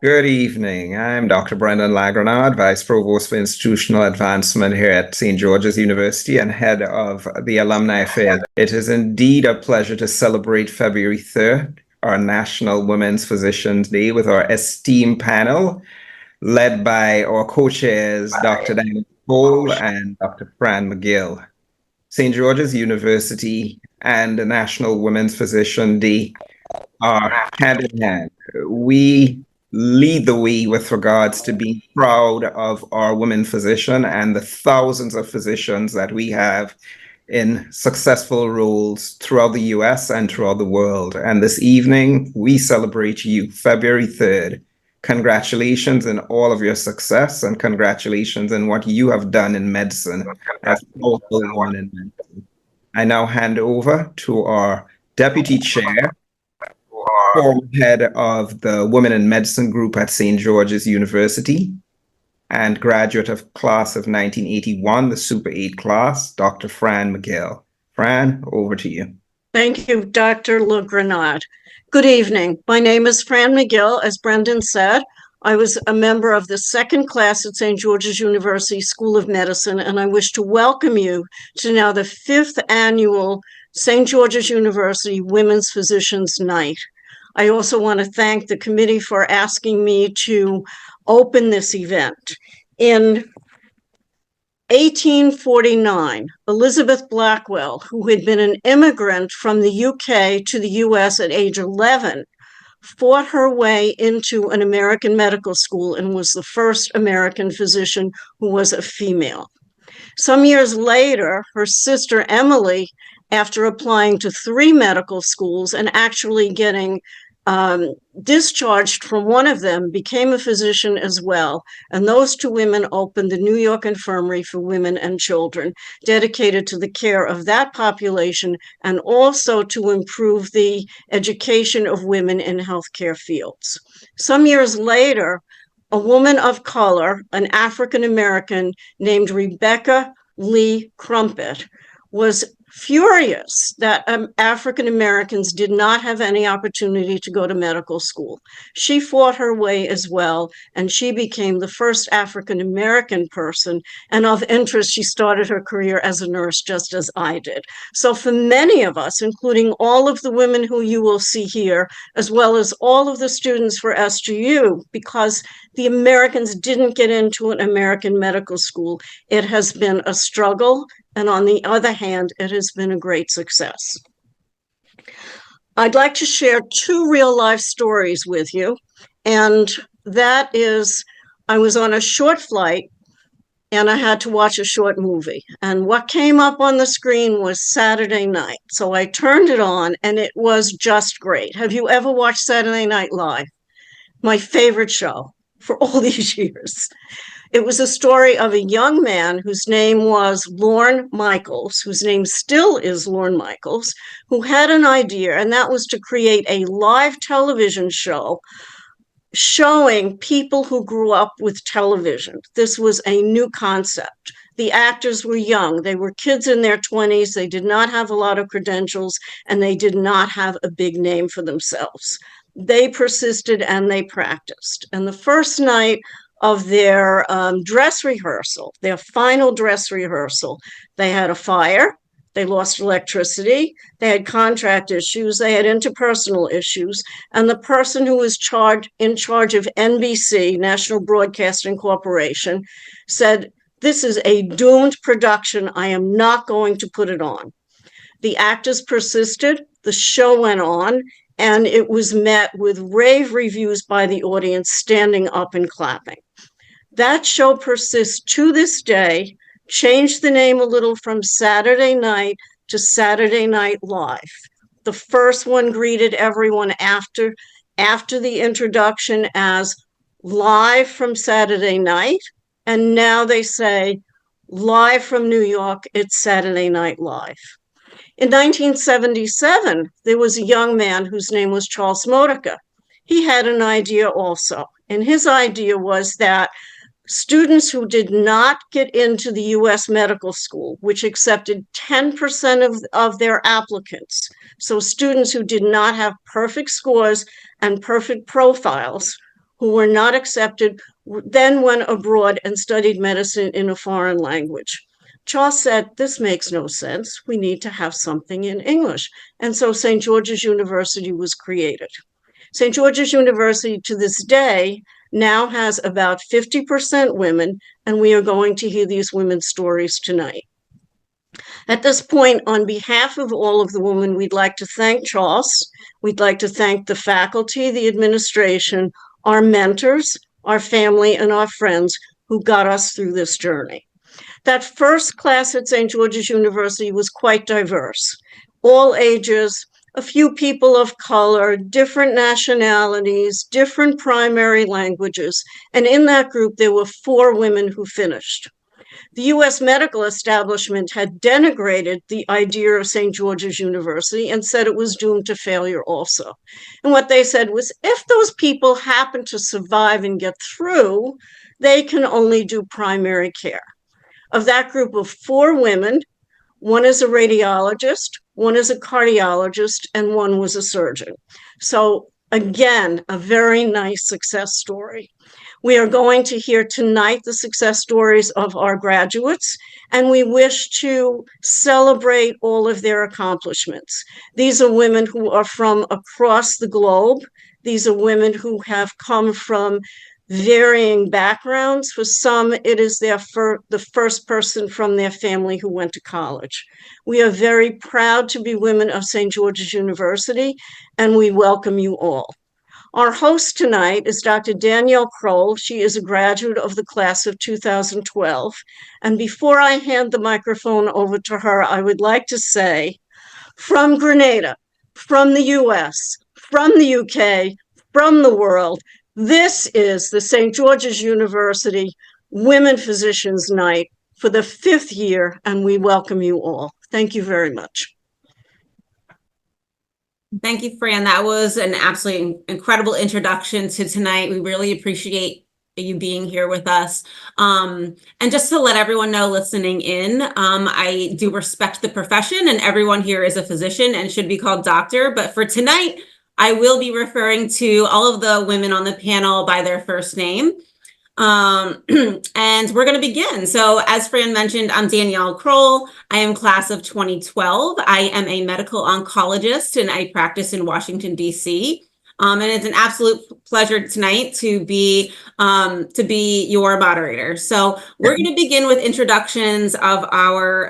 Good evening. I'm Dr. Brendan Lagranard, Vice Provost for Institutional Advancement here at St. George's University and head of the Alumni Affairs. It is indeed a pleasure to celebrate February 3rd, our National Women's Physicians Day, with our esteemed panel led by our co-chairs, Dr. Diana Cole and Dr. Fran McGill. St. George's University and the National Women's Physician Day are hand in hand. We lead the way with regards to being proud of our women physician and the thousands of physicians that we have in successful roles throughout the US and throughout the world. And this evening, we celebrate you, February 3rd. Congratulations in all of your success and congratulations in what you have done in medicine as also one in medicine. I now hand over to our Deputy Chair, former head of the Women in Medicine group at St. George's University and graduate of class of 1981, the Super 8 class, Dr. Fran McGill. Fran, over to you. Thank you, Dr. LeGrenade. Good evening. My name is Fran McGill. As Brendan said, I was a member of the second class at St. George's University School of Medicine, and I wish to welcome you to now the 5th annual St. George's University Women's Physicians Night. I also want to thank the committee for asking me to open this event. In 1849, Elizabeth Blackwell, who had been an immigrant from the UK to the US at age 11, fought her way into an American medical school and was the first American physician who was a female. Some years later, her sister Emily, after applying to 3 medical schools and actually getting discharged from one of them, became a physician as well. And those 2 women opened the New York Infirmary for Women and Children, dedicated to the care of that population and also to improve the education of women in healthcare fields. Some years later, a woman of color, an African American named Rebecca Lee Crumpet, was furious that African Americans did not have any opportunity to go to medical school. She fought her way as well, and she became the first African American person. And of interest, she started her career as a nurse, just as I did. So for many of us, including all of the women who you will see here, as well as all of the students for SGU, because the Americans didn't get into an American medical school, it has been a struggle. And on the other hand, it has been a great success. I'd like to share 2 real-life stories with you. And that is, I was on a short flight and I had to watch a short movie. And what came up on the screen was Saturday Night. So I turned it on and it was just great. Have you ever watched Saturday Night Live? My favorite show for all these years. It was a story of a young man whose name was Lorne Michaels, whose name still is Lorne Michaels, who had an idea, and that was to create a live television show showing people who grew up with television. This was a new concept. The actors were young. They were kids in their 20s. They did not have a lot of credentials, and they did not have a big name for themselves. They persisted and they practiced. And the first night of their dress rehearsal, their final dress rehearsal, they had a fire, they lost electricity, they had contract issues, they had interpersonal issues, and the person who was in charge of NBC, National Broadcasting Corporation, said, "This is a doomed production. I am not going to put it on." The actors persisted, the show went on, and it was met with rave reviews by the audience, standing up and clapping. That show persists to this day, changed the name a little from Saturday Night to Saturday Night Live. The first one greeted everyone after the introduction as live from Saturday night, and now they say live from New York, it's Saturday Night Live. In 1977, there was a young man whose name was Charles Modica. He had an idea also, and his idea was that students who did not get into the U.S. medical school, which accepted 10% of their applicants, so students who did not have perfect scores and perfect profiles, who were not accepted then went abroad and studied medicine in a foreign language. Charles said, this makes no sense. We need to have something in English. And so St. George's University was created. St. George's University to this day now has about 50% women, and we are going to hear these women's stories tonight. At this point, on behalf of all of the women, we'd like to thank Charles. We'd like to thank the faculty, the administration, our mentors, our family, and our friends who got us through this journey. That first class at St. George's University was quite diverse, all ages, a few people of color, different nationalities, different primary languages, and in that group, there were 4 women who finished. The U.S. medical establishment had denigrated the idea of St. George's University and said it was doomed to failure also. And what they said was, if those people happen to survive and get through, they can only do primary care. Of that group of 4 women, one is a radiologist, one is a cardiologist, and one was a surgeon. So again, a very nice success story. We are going to hear tonight the success stories of our graduates, and we wish to celebrate all of their accomplishments. These are women who are from across the globe. These are women who have come from varying backgrounds. For some, it is the first person from their family who went to college. We are very proud to be women of St. George's University, and we welcome you all. Our host tonight is Dr. Danielle Kroll. She is a graduate of the class of 2012. And before I hand the microphone over to her, I would like to say, from Grenada, from the US, from the UK, from the world, this is the St. George's University Women Physicians Night for the 5th year, and we welcome you all. Thank you very much. Thank you, Fran. That was an absolutely incredible introduction to tonight. We really appreciate you being here with us. And just to let everyone know listening in, I do respect the profession, and everyone here is a physician and should be called doctor. But for tonight, I will be referring to all of the women on the panel by their first name. And we're going to begin. So as Fran mentioned, I'm Danielle Kroll. I am class of 2012. I am a medical oncologist and I practice in Washington, D.C. And it's an absolute pleasure tonight to be your moderator. So we're going to begin with introductions of our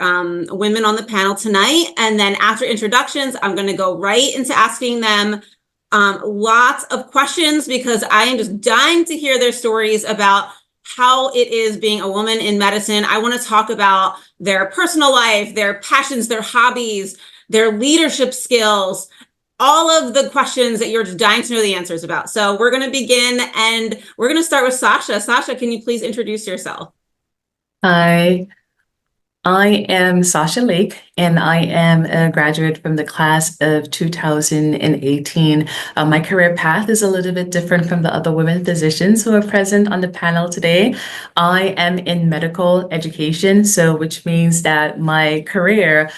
women on the panel tonight. And then after introductions, I'm going to go right into asking them lots of questions because I am just dying to hear their stories about how it is being a woman in medicine. I want to talk about their personal life, their passions, their hobbies, their leadership skills, all of the questions that you're just dying to know the answers about. So we're going to begin and we're going to start with Sasha. Sasha, can you please introduce yourself? Hi, I am Sasha Lake, and I am a graduate from the class of 2018. My career path is a little bit different from the other women physicians who are present on the panel today. I am in medical education, which means that my career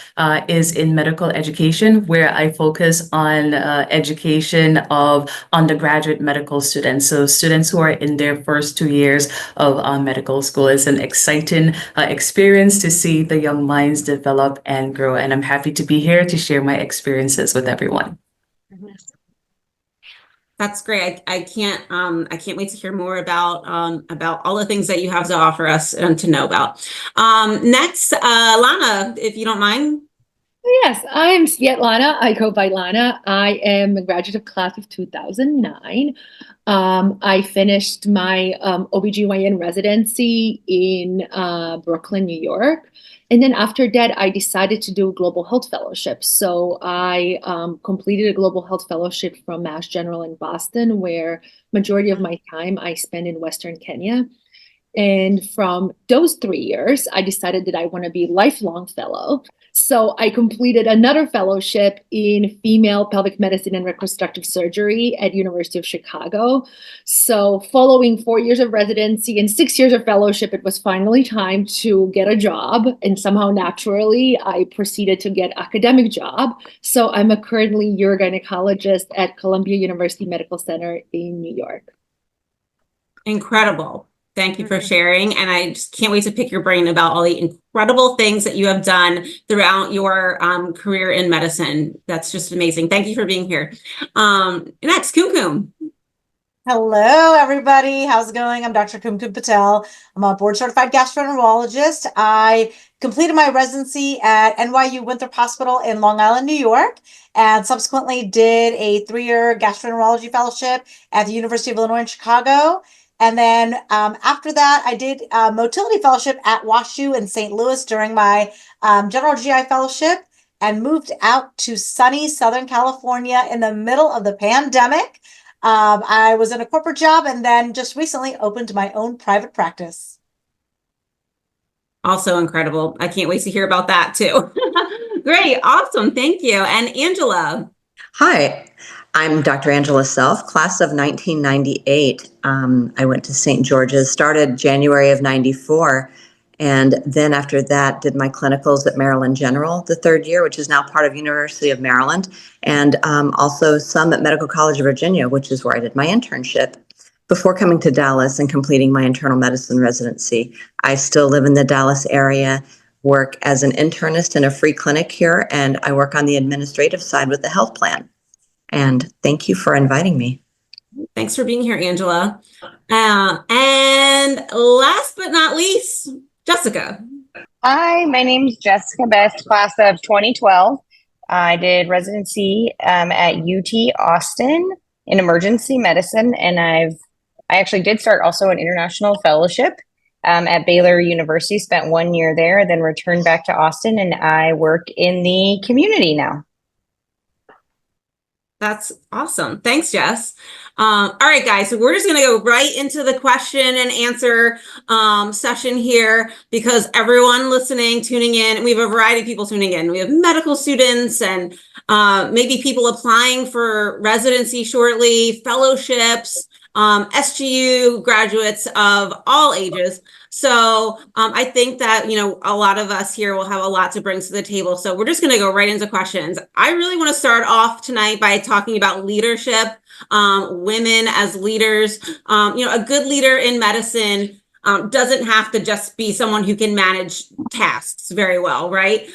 is in medical education, where I focus on education of undergraduate medical students. So students who are in their first 2 years of medical school. It's an exciting experience to see the young minds develop and grow. And I'm happy to be here to share my experiences with everyone. That's great. I can't wait to hear more about all the things that you have to offer us and to know about. Next, Lana, if you don't mind. Yes, I'm Svetlana. I go by Lana. I am a graduate of class of 2009. I finished my OBGYN residency in Brooklyn, New York. And then after that, I decided to do a global health fellowship. So I completed a global health fellowship from Mass General in Boston, where majority of my time I spent in Western Kenya. And from those 3 years, I decided that I want to be a lifelong fellow. So I completed another fellowship in female pelvic medicine and reconstructive surgery at University of Chicago. So following 4 years of residency and 6 years of fellowship, it was finally time to get a job. And somehow naturally, I proceeded to get academic job. So I'm currently a urogynecologist at Columbia University Medical Center in New York. Incredible. Thank you for sharing. And I just can't wait to pick your brain about all the incredible things that you have done throughout your career in medicine. That's just amazing. Thank you for being here. Next, Kumkum. Hello, everybody. How's it going? I'm Dr. Kumkum Patel. I'm a board certified gastroenterologist. I completed my residency at NYU Winthrop Hospital in Long Island, New York, and subsequently did a 3-year gastroenterology fellowship at the University of Illinois in Chicago. And then after that, I did a motility fellowship at WashU in St. Louis during my general GI fellowship, and moved out to sunny Southern California in the middle of the pandemic. I was in a corporate job and then just recently opened my own private practice. Also incredible. I can't wait to hear about that too. Great. Awesome. Thank you. And Angela. Hi, I'm Dr. Angela Self, class of 1998. I went to St. George's, started January of 94. And then after that, did my clinicals at Maryland General the 3rd year, which is now part of University of Maryland, and also some at Medical College of Virginia, which is where I did my internship. Before coming to Dallas and completing my internal medicine residency, I still live in the Dallas area, work as an internist in a free clinic here, and I work on the administrative side with the health plan. And thank you for inviting me. Thanks for being here, Angela. And last but not least, Jessica. Hi, my name's Jessica Best, class of 2012. I did residency at UT Austin in emergency medicine, and I actually did start also an international fellowship at Baylor University, spent 1 year there, then returned back to Austin, and I work in the community now. That's awesome. Thanks, Jess. All right, guys, so we're just going to go right into the question and answer session here, because everyone listening, tuning in, we have a variety of people tuning in. We have medical students and maybe people applying for residency shortly, fellowships, SGU graduates of all ages. So I think that, a lot of us here will have a lot to bring to the table. So we're just going to go right into questions. I really want to start off tonight by talking about leadership, women as leaders. A good leader in medicine doesn't have to just be someone who can manage tasks very well, right?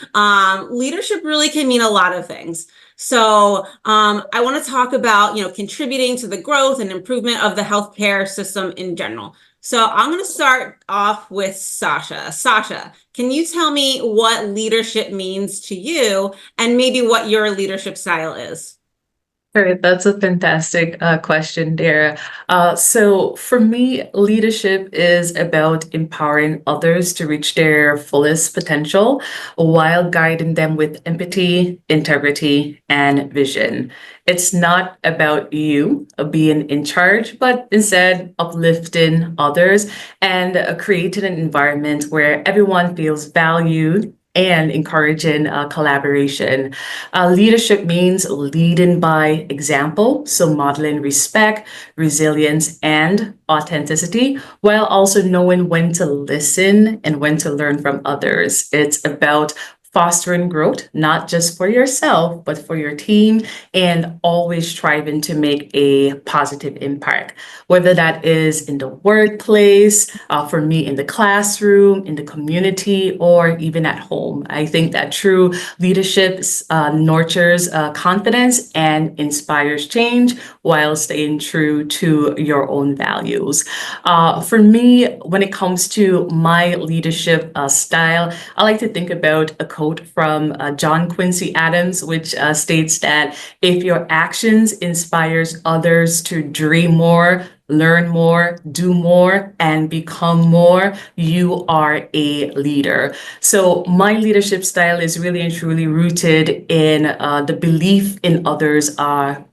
Leadership really can mean a lot of things. So I want to talk about, contributing to the growth and improvement of the healthcare system in general. So I'm going to start off with Sasha. Sasha, can you tell me what leadership means to you and maybe what your leadership style is? Great, that's a fantastic question, Dara. So for me, leadership is about empowering others to reach their fullest potential while guiding them with empathy, integrity, and vision. It's not about you being in charge, but instead uplifting others and creating an environment where everyone feels valued and encouraging collaboration. Leadership means leading by example, so modeling respect, resilience, and authenticity, while also knowing when to listen and when to learn from others. It's about fostering growth, not just for yourself, but for your team, and always striving to make a positive impact, whether that is in the workplace, for me in the classroom, in the community, or even at home. I think that true leadership nurtures confidence and inspires change while staying true to your own values. For me, when it comes to my leadership style, I like to think about a quote from John Quincy Adams, which states that if your actions inspires others to dream more, learn more, do more, and become more, you are a leader. So my leadership style is really and truly rooted in the belief in others'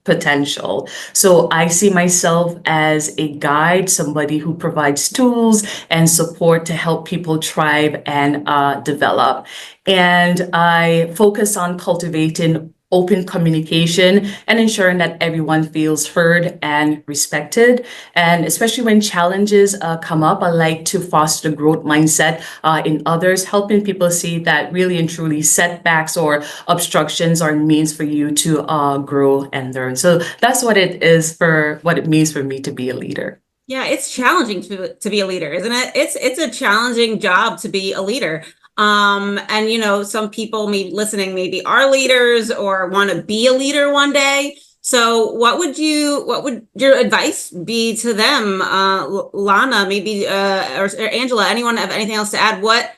potential. So I see myself as a guide, somebody who provides tools and support to help people thrive and develop. And I focus on cultivating open communication and ensuring that everyone feels heard and respected. And especially when challenges come up, I like to foster the growth mindset in others, helping people see that really and truly setbacks or obstructions are means for you to grow and learn. So that's what it is for what it means for me to be a leader. Yeah, it's challenging to be a leader, isn't it? It's a challenging job to be a leader. And you know, some people maybe listening maybe are leaders or want to be a leader one day. So what would your advice be to them? Lana, maybe or Angela, anyone have anything else to add? What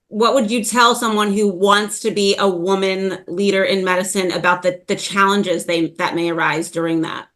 would you tell someone who wants to be a woman leader in medicine about the challenges that may arise during that?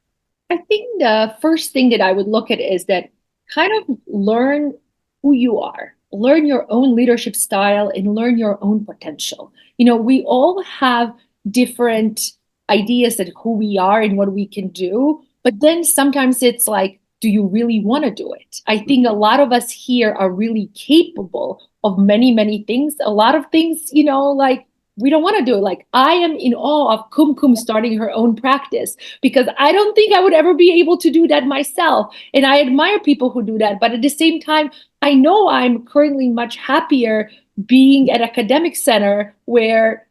I think the first thing that I would look at is that kind of learn who you are, learn your own leadership style, and learn your own potential. You know, we all have different ideas of who we are and what we can do, but then sometimes it's like, do you really want to do it? I think a lot of us here are really capable of many, many things. A lot of things, you know, like we don't want to do it. Like I am in awe of Kum starting her own practice because I don't think I would ever be able to do that myself. And I admire people who do that. But at the same time, I know I'm currently much happier being at academic center where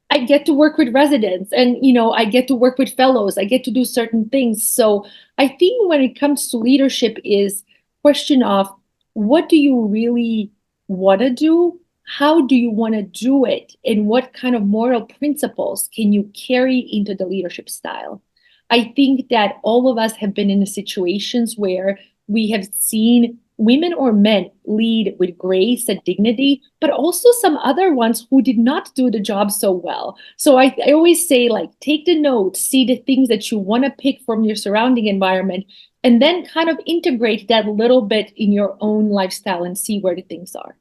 I get to work with residents and, you know, I get to work with fellows. I get to do certain things. So I think when it comes to leadership is question of what do you really want to do? How do you want to do it? And what kind of moral principles can you carry into the leadership style? I think that all of us have been in situations where we have seen women or men lead with grace and dignity, but also some other ones who did not do the job so well. So I always say, like, take the notes, see the things that you want to pick from your surrounding environment, and then kind of integrate that little bit in your own lifestyle and see where the things are.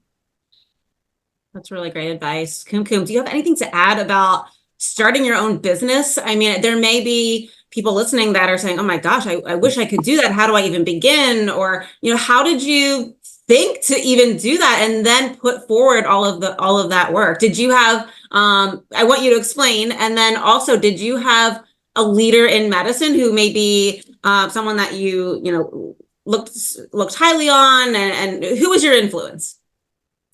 That's really great advice. Kum, do you have anything to add about starting your own business? I mean, there may be people listening that are saying, oh my gosh, I wish I could do that. How do I even begin? Or, you know, how did you think to even do that and then put forward all of that work? Did you have, I want you to explain. And then also, did you have a leader in medicine who may be someone that you know, looked highly on, and who was your influence?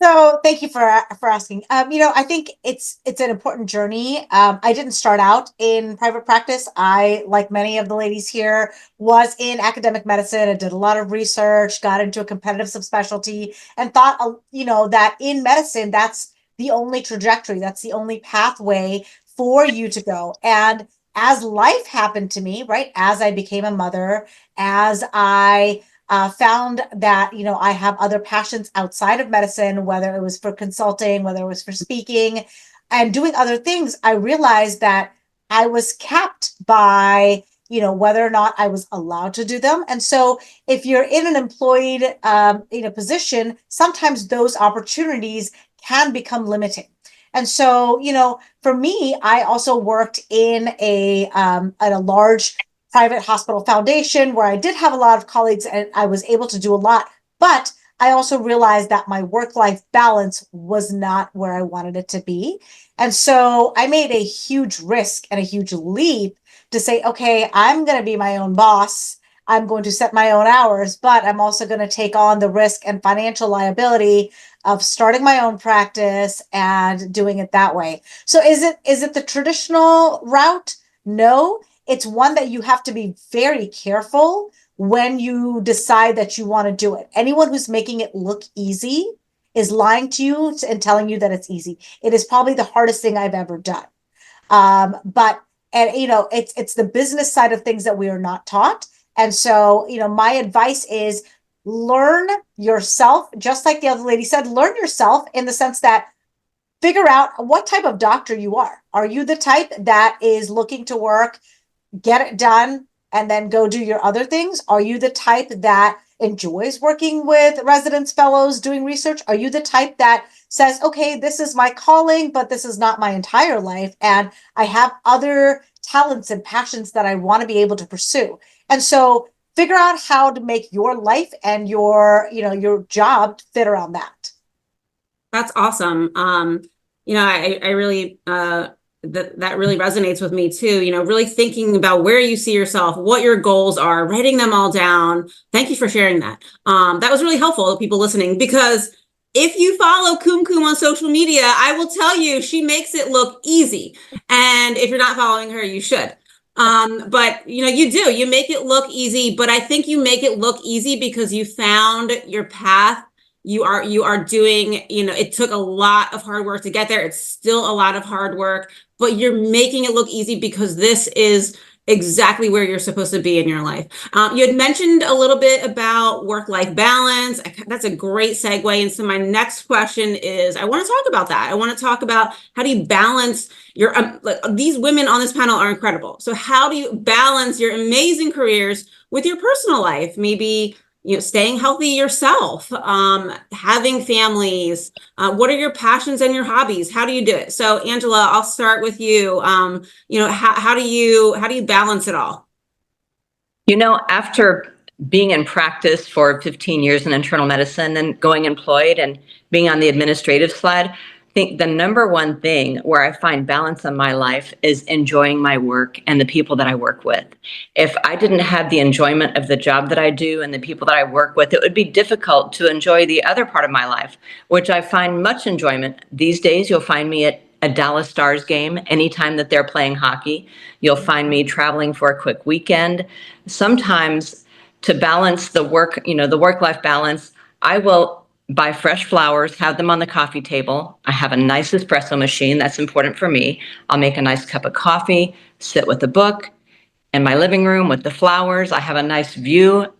So thank you for asking. You know, I think it's an important journey. I didn't start out in private practice. I, like many of the ladies here, was in academic medicine. I did a lot of research, got into a competitive subspecialty, and thought, you know, that in medicine, that's the only trajectory, that's the only pathway for you to go. And as life happened to me, right, as I became a mother, as I found that, you know, I have other passions outside of medicine, whether it was for consulting, whether it was for speaking and doing other things, I realized that I was capped by, you know, whether or not I was allowed to do them. And so if you're in an employed, in a position, sometimes those opportunities can become limiting. And so, you know, for me, I also worked in at a large private hospital foundation where I did have a lot of colleagues and I was able to do a lot, but I also realized that my work-life balance was not where I wanted it to be. And so I made a huge risk and a huge leap to say, okay, I'm going to be my own boss. I'm going to set my own hours, but I'm also going to take on the risk and financial liability of starting my own practice and doing it that way. So is it the traditional route? No. It's one that you have to be very careful when you decide that you want to do it. Anyone who's making it look easy is lying to you and telling you that it's easy. It is probably the hardest thing I've ever done. And you know, it's the business side of things that we are not taught. And so, you know, my advice is learn yourself, just like the other lady said, learn yourself in the sense that figure out what type of doctor you are. Are you the type that is looking to work, get it done, and then go do your other things? Are you the type that enjoys working with residents, fellows, doing research? Are you the type that says, okay, this is my calling, but this is not my entire life, and I have other talents and passions that I want to be able to pursue? And so figure out how to make your life and your, you know, your job fit around that. That's awesome. You know, I really that really resonates with me too. You know, really thinking about where you see yourself, what your goals are, writing them all down. Thank you for sharing that. That was really helpful to people listening, because if you follow Kum on social media, I will tell you she makes it look easy. And if you're not following her, you should. But you make it look easy, but I think you make it look easy because you found your path. You are doing, it took a lot of hard work to get there. It's still a lot of hard work, but you're making it look easy because this is exactly where you're supposed to be in your life. You had mentioned a little bit about work-life balance. That's a great segue. And so my next question is, I want to talk about that. I want to talk about how do you balance your, these women on this panel are incredible. So how do you balance your amazing careers with your personal life? Maybe staying healthy yourself, having families. What are your passions and your hobbies? How do you do it? So Angela, I'll start with you. How do you balance it all? After being in practice for 15 years in internal medicine and going employed and being on the administrative side, I think the number one thing where I find balance in my life is enjoying my work and the people that I work with. If I didn't have the enjoyment of the job that I do and the people that I work with, it would be difficult to enjoy the other part of my life, which I find much enjoyment. These days, you'll find me at a Dallas Stars game anytime that they're playing hockey. You'll find me traveling for a quick weekend. Sometimes to balance the work-life balance, I will buy fresh flowers, have them on the coffee table. I have a nice espresso machine. That's important for me. I'll make a nice cup of coffee, sit with a book in my living room with the flowers. I have a nice view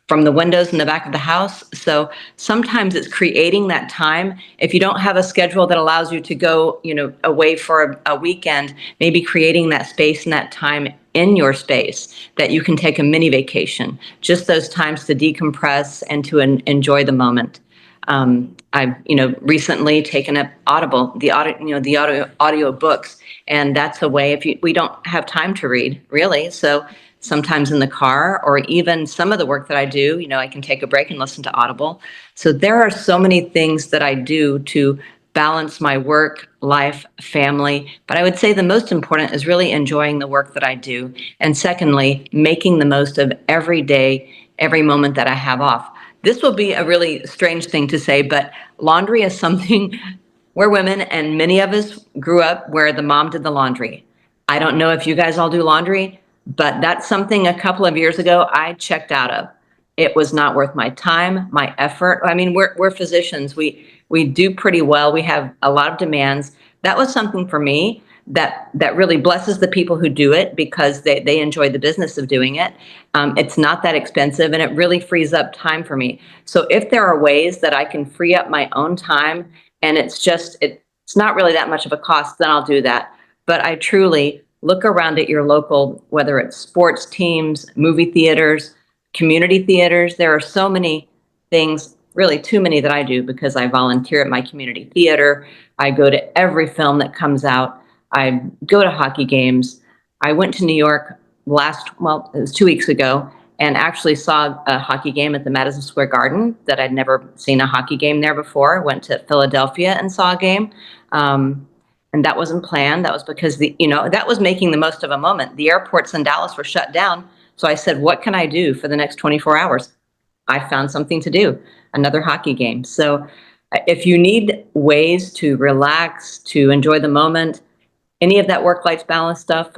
from the windows in the back of the house. So sometimes it's creating that time. If you don't have a schedule that allows you to go, away for a weekend, maybe creating that space and that time in your space that you can take a mini vacation, just those times to decompress and to enjoy the moment. I've, recently taken up the audio books, and that's a way we don't have time to read really. So sometimes in the car, or even some of the work that I do, I can take a break and listen to Audible. So there are so many things that I do to balance my work, life, family. But I would say the most important is really enjoying the work that I do. And secondly, making the most of every day, every moment that I have off. This will be a really strange thing to say, but laundry is something we're women, and many of us grew up where the mom did the laundry. I don't know if you guys all do laundry, but that's something a couple of years ago I checked out of. It was not worth my time, my effort. I mean, we're physicians. We do pretty well. We have a lot of demands. That was something for me that really blesses the people who do it because they enjoy the business of doing it. It's not that expensive, and it really frees up time for me. So if there are ways that I can free up my own time, and it's not really that much of a cost, then I'll do that. But I truly look around at your local, whether it's sports teams, movie theaters, community theaters. There are so many things, really too many that I do because I volunteer at my community theater. I go to every film that comes out. I go to hockey games. I went to New York it was 2 weeks ago, and actually saw a hockey game at the Madison Square Garden that I'd never seen a hockey game there before. Went to Philadelphia and saw a game. And that wasn't planned. That was because that was making the most of a moment. The airports in Dallas were shut down. So I said, what can I do for the next 24 hours? I found something to do, another hockey game. So if you need ways to relax, to enjoy the moment, any of that work-life balance stuff,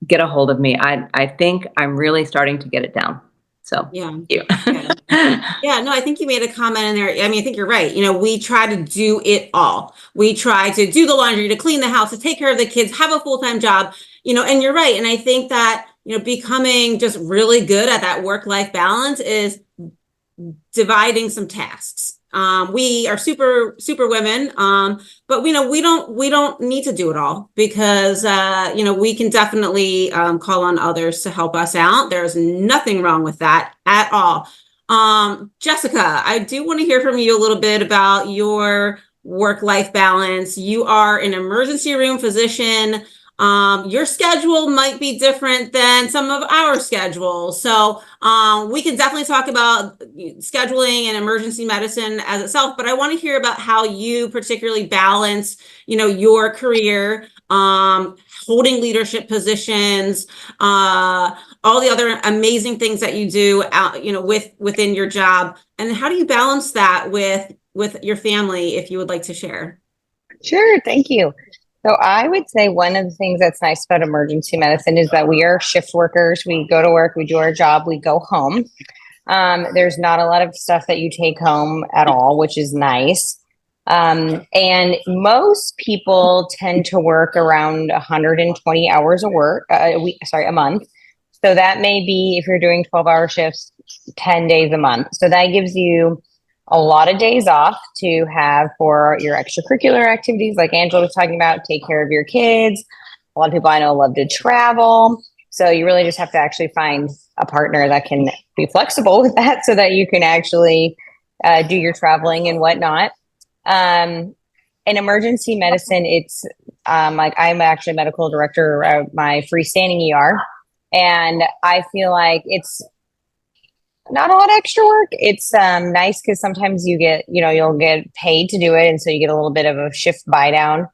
get a hold of me. I think I'm really starting to get it down. So yeah. You. Yeah, no, I think you made a comment in there. I mean, I think you're right. We try to do it all. We try to do the laundry, to clean the house, to take care of the kids, have a full-time job, and you're right. And I think that, becoming just really good at that work-life balance is dividing some tasks. We are super women, but we don't need to do it all because we can definitely call on others to help us out. There's nothing wrong with that at all. Jessica, I do want to hear from you a little bit about your work-life balance. You are an emergency room physician. Your schedule might be different than some of our schedules. So we can definitely talk about scheduling and emergency medicine as itself, but I want to hear about how you particularly balance, your career, holding leadership positions, all the other amazing things that you do out, within your job. And how do you balance that with your family, if you would like to share? Sure, thank you. So I would say one of the things that's nice about emergency medicine is that we are shift workers. We go to work, we do our job, we go home. There's not a lot of stuff that you take home at all, which is nice. And most people tend to work around 120 hours a month. So that may be, if you're doing 12-hour shifts, 10 days a month. So that gives you a lot of days off to have for your extracurricular activities, like Angela was talking about, take care of your kids. A lot of people I know love to travel. So you really just have to actually find a partner that can be flexible with that so that you can actually do your traveling and whatnot. In emergency medicine, it's like I'm actually medical director of my freestanding ER. And I feel like it's not a lot of extra work. It's nice because sometimes you'll get paid to do it. And so you get a little bit of a shift buy down.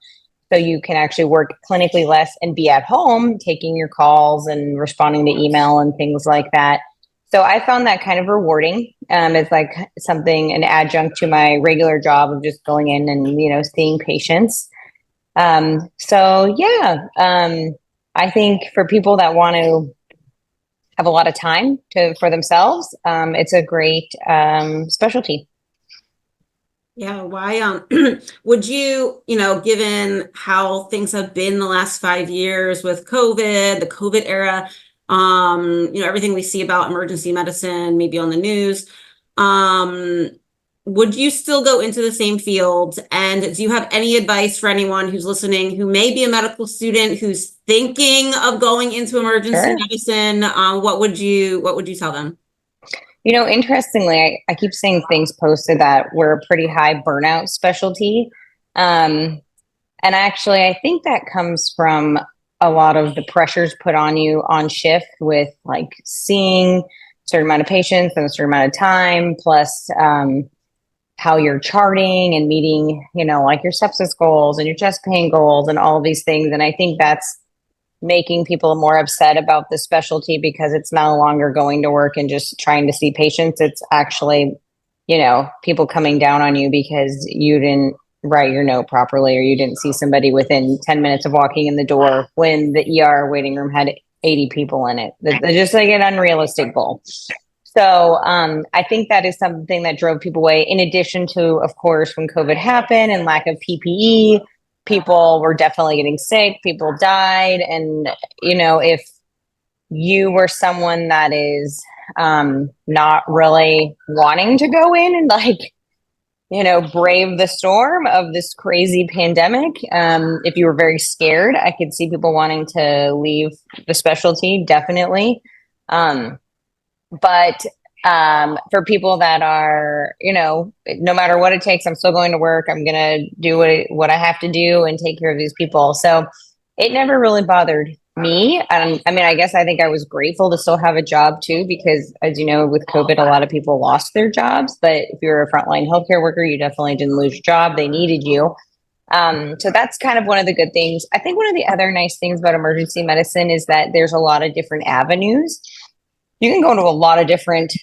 So you can actually work clinically less and be at home taking your calls and responding to email and things like that. So I found that kind of rewarding. It's like an adjunct to my regular job of just going in and, seeing patients. I think for people that want to have a lot of time for themselves, it's a great specialty. Yeah, why would you, given how things have been the last 5 years with COVID, the COVID era, everything we see about emergency medicine, maybe on the news, would you still go into the same field? And do you have any advice for anyone who's listening who may be a medical student who's thinking of going into emergency medicine? What would you tell them? Interestingly, I keep seeing things posted that we're a pretty high burnout specialty. And actually, I think that comes from a lot of the pressures put on you on shift with like seeing a certain amount of patients in a certain amount of time, plus how you're charting and meeting, like your sepsis goals and your chest pain goals and all of these things. And I think that's making people more upset about the specialty because it's no longer going to work and just trying to see patients. It's actually, people coming down on you because you didn't write your note properly or you didn't see somebody within 10 minutes of walking in the door when the ER waiting room had 80 people in it. That's just like an unrealistic goal. So I think that is something that drove people away, in addition to, of course, when COVID happened and lack of PPE, people were definitely getting sick, people died. And, if you were someone that is not really wanting to go in and brave the storm of this crazy pandemic, if you were very scared, I could see people wanting to leave the specialty, definitely. But for people that are, no matter what it takes, I'm still going to work. I'm going to do what I have to do and take care of these people. So it never really bothered me. I think I was grateful to still have a job too, because as you know, with COVID, a lot of people lost their jobs. But if you're a frontline healthcare worker, you definitely didn't lose your job. They needed you. So that's kind of one of the good things. I think one of the other nice things about emergency medicine is that there's a lot of different avenues. You can go into a lot of different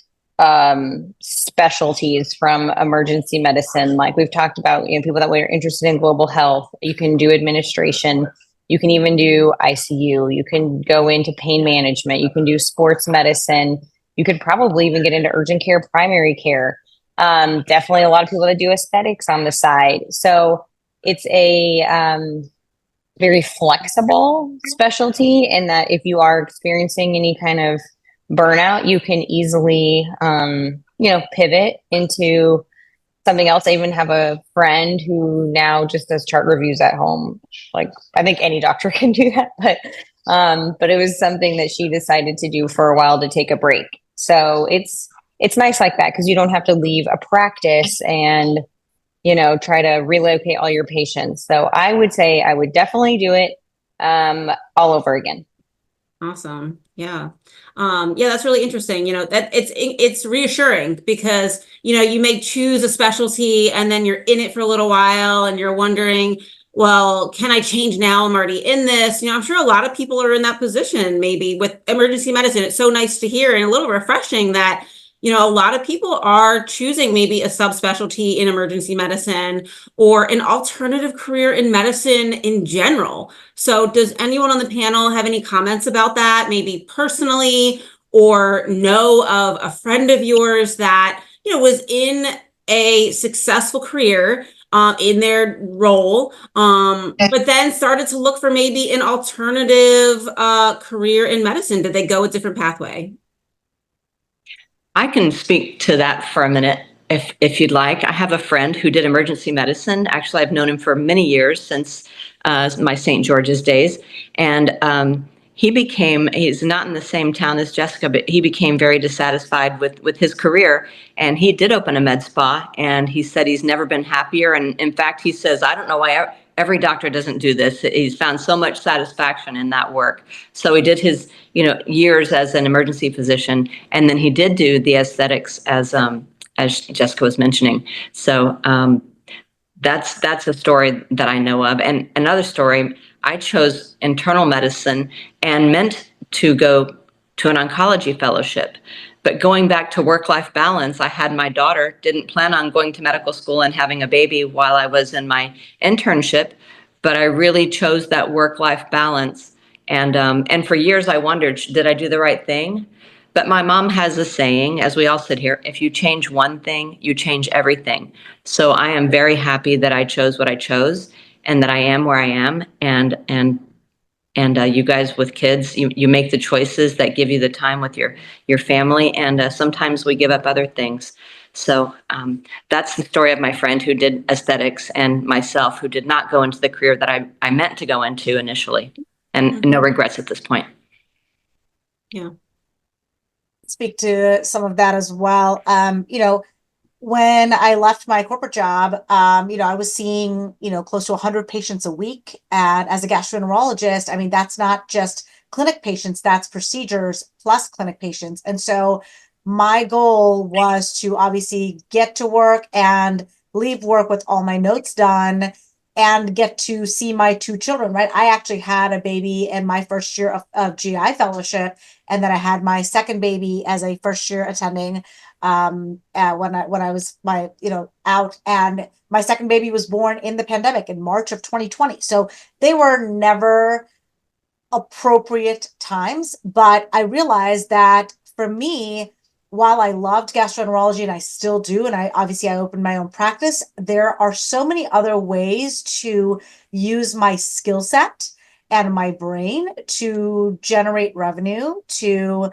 specialties from emergency medicine. Like we've talked about, people that were interested in global health. You can do administration. You can even do ICU. You can go into pain management. You can do sports medicine. You could probably even get into urgent care, primary care. Definitely a lot of people that do aesthetics on the side. So it's a very flexible specialty in that if you are experiencing any kind of burnout, you can easily, pivot into something else. I even have a friend who now just does chart reviews at home. Like, I think any doctor can do that, but it was something that she decided to do for a while to take a break. So it's nice like that because you don't have to leave a practice and, try to relocate all your patients. So I would say I would definitely do it all over again. Awesome. Yeah. That's really interesting. That it's reassuring because, you may choose a specialty and then you're in it for a little while and you're wondering, well, can I change now? I'm already in this. I'm sure a lot of people are in that position, maybe with emergency medicine. It's so nice to hear and a little refreshing that, a lot of people are choosing maybe a subspecialty in emergency medicine or an alternative career in medicine in general. So does anyone on the panel have any comments about that, maybe personally, or know of a friend of yours that, was in a successful career in their role, but then started to look for maybe an alternative career in medicine? Did they go a different pathway? I can speak to that for a minute if you'd like. I have a friend who did emergency medicine. Actually, I've known him for many years, since my St. George's days. And he's not in the same town as Jessica, but he became very dissatisfied with his career. And he did open a med spa, and he said he's never been happier. And in fact, he says, I don't know why every doctor doesn't do this. He's found so much satisfaction in that work. So he did his, years as an emergency physician, and then he did do the aesthetics as Jessica was mentioning. So that's a story that I know of. And another story, I chose internal medicine and meant to go to an oncology fellowship. But going back to work-life balance, I had my daughter, didn't plan on going to medical school and having a baby while I was in my internship, but I really chose that work-life balance. And for years I wondered, did I do the right thing? But my mom has a saying, as we all sit here, if you change one thing, you change everything. So I am very happy that I chose what I chose and that I am where I am. And you guys with kids, you make the choices that give you the time with your family, and sometimes we give up other things. So that's the story of my friend who did aesthetics, and myself, who did not go into the career that I meant to go into initially, and no regrets at this point. Yeah. Speak to some of that as well. When I left my corporate job, I was seeing, close to 100 patients a week. And as a gastroenterologist, I mean, that's not just clinic patients, that's procedures plus clinic patients. And so my goal was to obviously get to work and leave work with all my notes done and get to see my two children, right? I actually had a baby in my first year of GI fellowship. And then I had my second baby as a first year attending when I was out, and my second baby was born in the pandemic in March of 2020. So they were never appropriate times, but I realized that for me, while I loved gastroenterology, and I still do, and I opened my own practice, there are so many other ways to use my skill set and my brain to generate revenue, to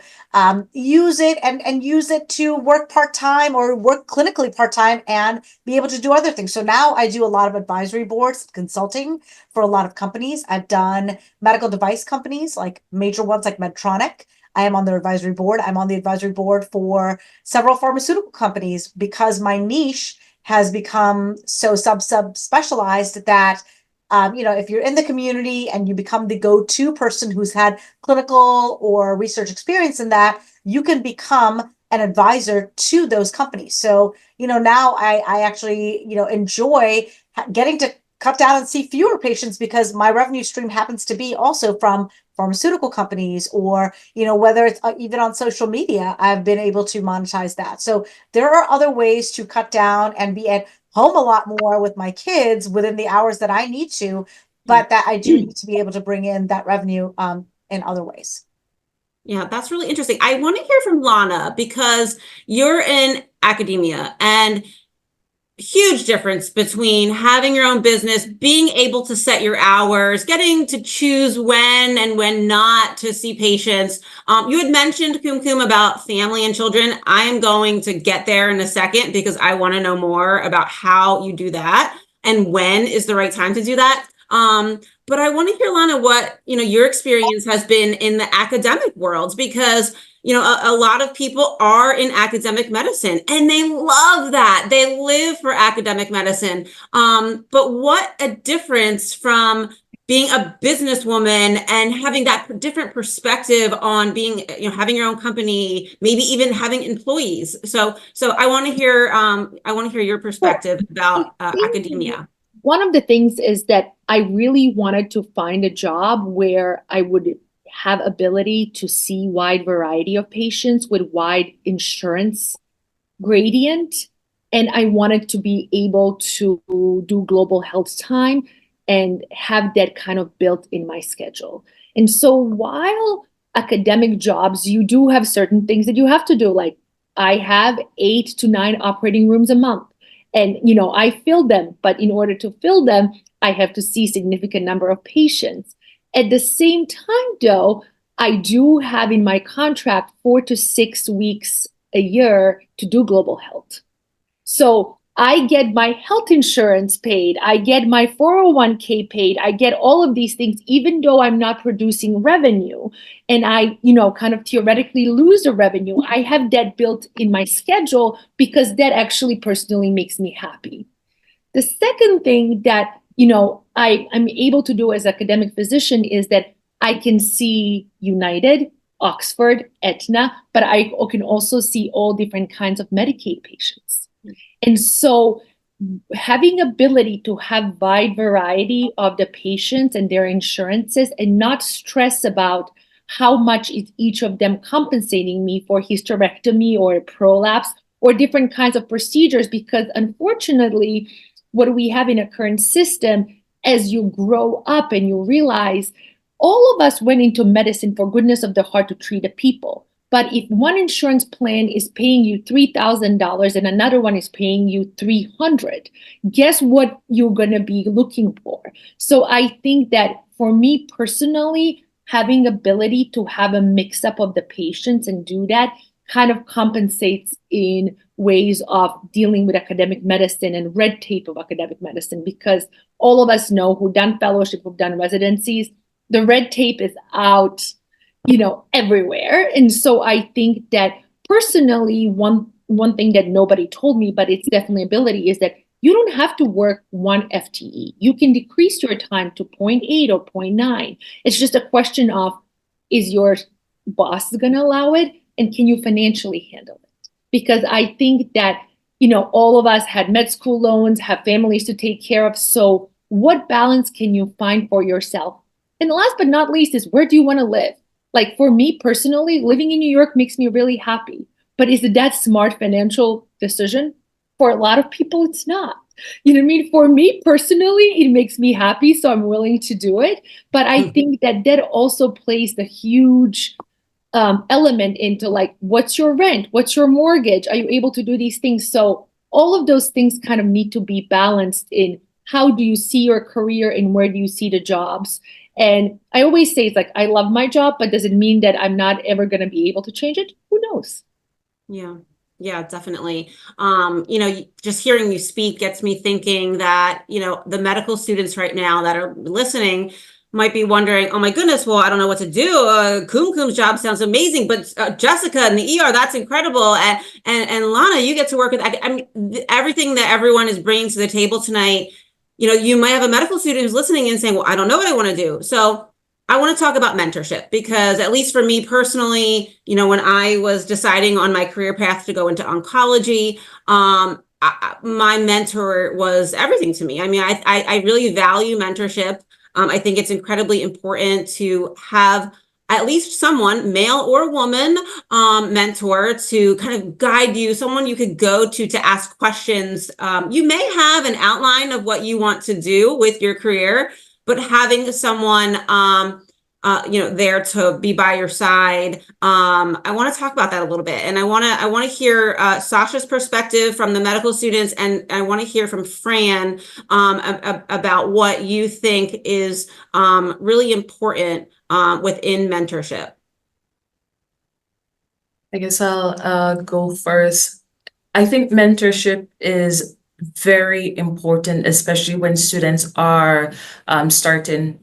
use it and use it to work part-time or work clinically part-time and be able to do other things. So now I do a lot of advisory boards, consulting for a lot of companies. I've done medical device companies, like major ones like Medtronic. I am on their advisory board. I'm on the advisory board for several pharmaceutical companies because my niche has become so sub-specialized that if you're in the community and you become the go-to person who's had clinical or research experience in that, you can become an advisor to those companies. So, now I actually, enjoy getting to cut down and see fewer patients because my revenue stream happens to be also from pharmaceutical companies, or, whether it's even on social media, I've been able to monetize that. So there are other ways to cut down and be at home a lot more with my kids within the hours that I need to, but that I do need to be able to bring in that revenue in other ways. Yeah, that's really interesting. I want to hear from Lana, because you're in academia, and huge difference between having your own business, being able to set your hours, getting to choose when and when not to see patients. You had mentioned, Kumkum, about family and children. I am going to get there in a second because I want to know more about how you do that and when is the right time to do that. But I want to hear, Lana, what your experience has been in the academic world, because a lot of people are in academic medicine and they love that. They live for academic medicine. But what a difference from being a businesswoman and having that different perspective on being, having your own company, maybe even having employees. So I want to hear your perspective about academia. One of the things is that I really wanted to find a job where I would have ability to see wide variety of patients with wide insurance gradient, and I wanted to be able to do global health time and have that kind of built in my schedule. And so while academic jobs, you do have certain things that you have to do. Like I have 8 to 9 operating rooms a month, and I fill them, but in order to fill them, I have to see significant number of patients. At the same time, though, I do have in my contract 4 to 6 weeks a year to do global health. So I get my health insurance paid, I get my 401k paid, I get all of these things, even though I'm not producing revenue and I, kind of theoretically lose the revenue. I have that built in my schedule because that actually personally makes me happy. The second thing that, I'm able to do as an academic physician is that I can see United, Oxford, Aetna, but I can also see all different kinds of Medicaid patients. And so having ability to have wide variety of the patients and their insurances and not stress about how much is each of them compensating me for hysterectomy or a prolapse or different kinds of procedures, because unfortunately, what we have in a current system, as you grow up and you realize all of us went into medicine for goodness of the heart to treat the people. But if one insurance plan is paying you $3,000 and another one is paying you $300, guess what you're going to be looking for? So I think that for me personally, having ability to have a mix up of the patients and do that kind of compensates in ways of dealing with academic medicine and red tape of academic medicine, because all of us know who've done fellowship, who've done residencies, the red tape is out, everywhere. And so I think that personally, one thing that nobody told me, but it's definitely ability, is that you don't have to work 1 FTE. You can decrease your time to 0.8 or 0.9. It's just a question of, is your boss going to allow it? And can you financially handle it? Because I think that, all of us had med school loans, have families to take care of. So what balance can you find for yourself? And last but not least is, where do you want to live? Like for me personally, living in New York makes me really happy. But is it that smart financial decision? For a lot of people, it's not. You know what I mean? For me personally, it makes me happy, so I'm willing to do it. But I think that also plays the huge element into like, what's your rent? What's your mortgage? Are you able to do these things? So all of those things kind of need to be balanced in how do you see your career and where do you see the jobs? And I always say, it's like, I love my job, but does it mean that I'm not ever going to be able to change it? Who knows? Yeah, definitely. Just hearing you speak gets me thinking that, the medical students right now that are listening might be wondering, oh my goodness, well, I don't know what to do. Kumkum's job sounds amazing, but Jessica in the ER, that's incredible. And Lana, you get to work with, everything that everyone is bringing to the table tonight. You might have a medical student who's listening and saying, well, I don't know what I want to do. So I want to talk about mentorship, because at least for me personally, when I was deciding on my career path to go into oncology, my mentor was everything to me. I mean, I really value mentorship. I think it's incredibly important to have at least someone, male or woman, mentor to kind of guide you, someone you could go to ask questions. You may have an outline of what you want to do with your career, but having someone, there to be by your side. I want to talk about that a little bit. And I want to hear Sasha's perspective from the medical students, and I want to hear from Fran about what you think is really important within mentorship. I guess I'll go first. I think mentorship is very important, especially when students are starting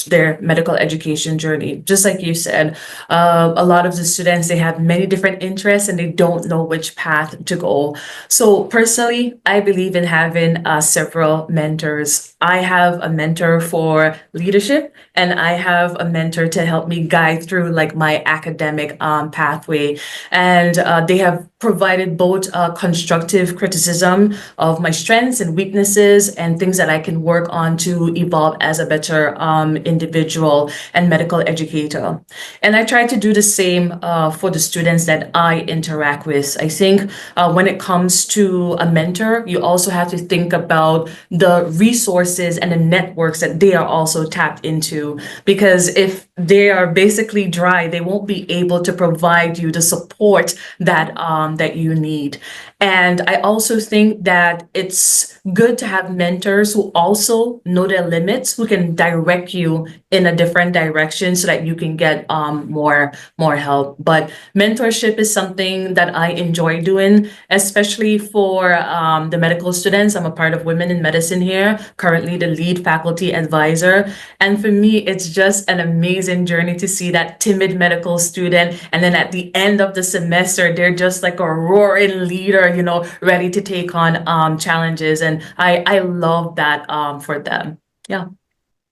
their medical education journey. Just like you said, a lot of the students, they have many different interests and they don't know which path to go. So personally, I believe in having several mentors. I have a mentor for leadership, and I have a mentor to help me guide through like my academic pathway. And they have provided both constructive criticism of my strengths and weaknesses and things that I can work on to evolve as a better individual and medical educator. And I try to do the same for the students that I interact with. I think when it comes to a mentor, you also have to think about the resources and the networks that they are also tapped into, because if they are basically dry, they won't be able to provide you the support that that you need. And I also think that it's good to have mentors who also know their limits, who can direct you in a different direction so that you can get more help. But mentorship is something that I enjoy doing, especially for the medical students. I'm a part of Women in Medicine here, currently the lead faculty advisor. And for me, it's just an amazing journey to see that timid medical student. And then at the end of the semester, they're just like a roaring leader, you know, ready to take on challenges. And I love that for them. Yeah.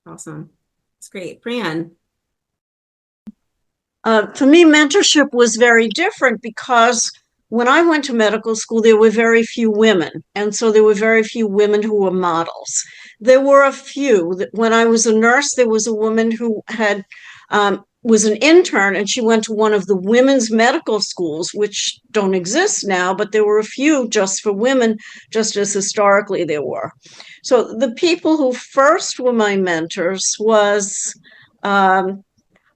Awesome. That's great. Fran. For me, mentorship was very different because when I went to medical school, there were very few women. And so there were very few women who were models. There were a few. When I was a nurse, there was a woman who had was an intern, and she went to one of the women's medical schools, which don't exist now, but there were a few just for women, just as historically there were. So the people who first were my mentors was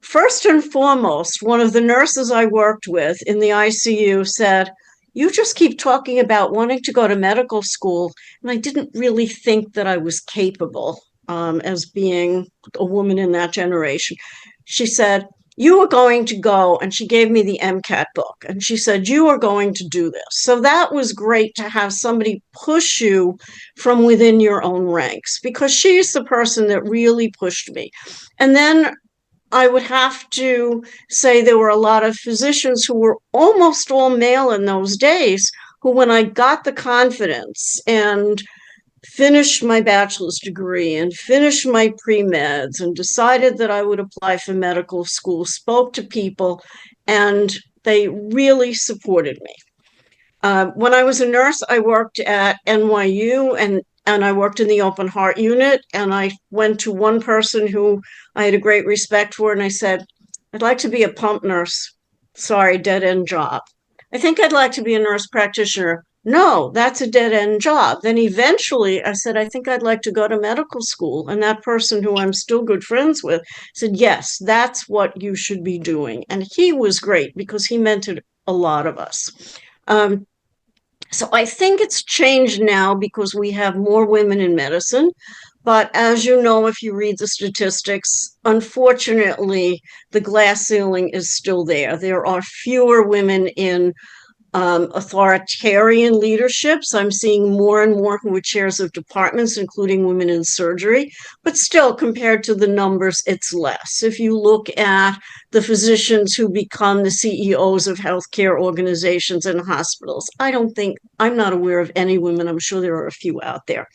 first and foremost, one of the nurses I worked with in the ICU said, "You just keep talking about wanting to go to medical school." And I didn't really think that I was capable as being a woman in that generation. She said, "You are going to go," and she gave me the MCAT book, and she said, "You are going to do this." So that was great to have somebody push you from within your own ranks, because she's the person that really pushed me. And then I would have to say there were a lot of physicians who were almost all male in those days, who, when I got the confidence and finished my bachelor's degree and finished my pre-meds and decided that I would apply for medical school, spoke to people, and they really supported me. When I was a nurse, I worked at NYU and I worked in the open heart unit, and I went to one person who I had a great respect for, and I said, "I'd like to be a pump nurse." "Sorry, dead-end job." "I think I'd like to be a nurse practitioner." "No, that's a dead-end job." Then eventually I said, "I think I'd like to go to medical school." And that person, who I'm still good friends with, said, "Yes, that's what you should be doing." And he was great because he mentored a lot of us. So I think it's changed now because we have more women in medicine. But as you know, if you read the statistics, unfortunately, the glass ceiling is still there. There are fewer women in authoritarian leaderships. I'm seeing more and more who are chairs of departments, including women in surgery, but still, compared to the numbers, it's less. If you look at the physicians who become the CEOs of healthcare organizations and hospitals, I'm not aware of any women. I'm sure there are a few out there.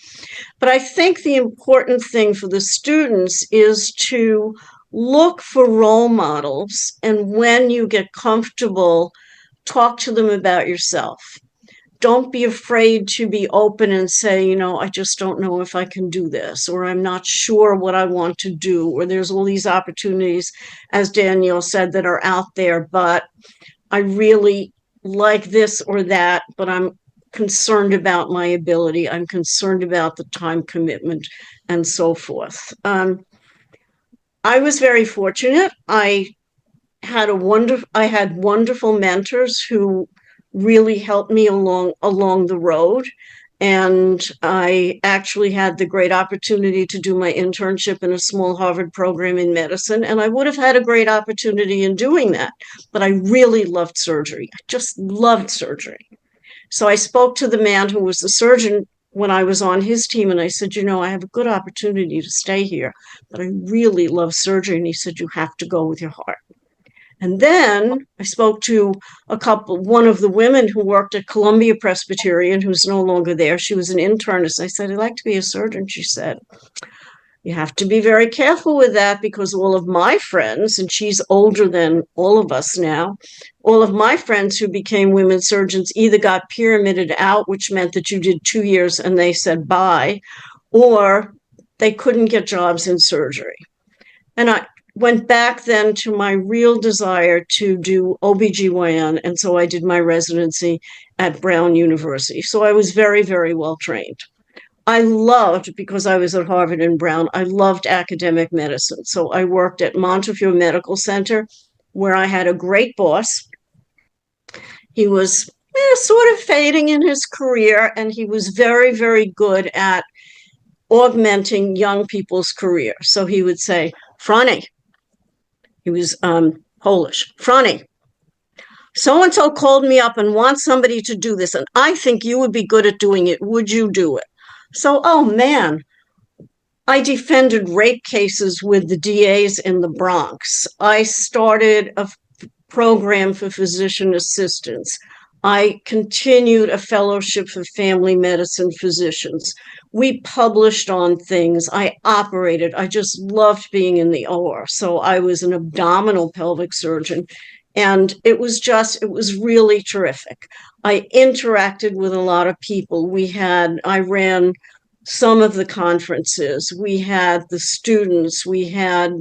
But I think the important thing for the students is to look for role models, and when you get comfortable, talk to them about yourself. Don't be afraid to be open and say, "I just don't know if I can do this," or "I'm not sure what I want to do," or "There's all these opportunities," as Danielle said, that are out there, but I really like this or that, but I'm concerned about my ability. I'm concerned about the time commitment and so forth. I was very fortunate. I had wonderful mentors who really helped me along the road. And I actually had the great opportunity to do my internship in a small Harvard program in medicine. And I would have had a great opportunity in doing that. But I really loved surgery. I just loved surgery. So I spoke to the man who was the surgeon when I was on his team, and I said, "I have a good opportunity to stay here, but I really love surgery." And he said, "You have to go with your heart." And then I spoke to one of the women who worked at Columbia Presbyterian, who's no longer there. She was an internist. I said, "I'd like to be a surgeon." She said, You have to be very careful with that because all of my friends, and she's older than all of us now, all of my friends who became women's surgeons either got pyramided out, which meant that you did 2 years and they said bye, or they couldn't get jobs in surgery. And I went back then to my real desire to do OBGYN. And so I did my residency at Brown University. So I was very, very well trained. I loved, because I was at Harvard and Brown, I loved academic medicine. So I worked at Montefiore Medical Center, where I had a great boss. He was sort of fading in his career, and he was very, very good at augmenting young people's career. So he would say, Franny, he was Polish, Franny, so-and-so called me up and wants somebody to do this, and I think you would be good at doing it. Would you do it? So, oh man, I defended rape cases with the DAs in the Bronx. I started a program for physician assistants. I continued a fellowship for family medicine physicians. We published on things. I operated. I just loved being in the OR. So I was an abdominal pelvic surgeon. And it was really terrific. I interacted with a lot of people. I ran some of the conferences. We had the students. We had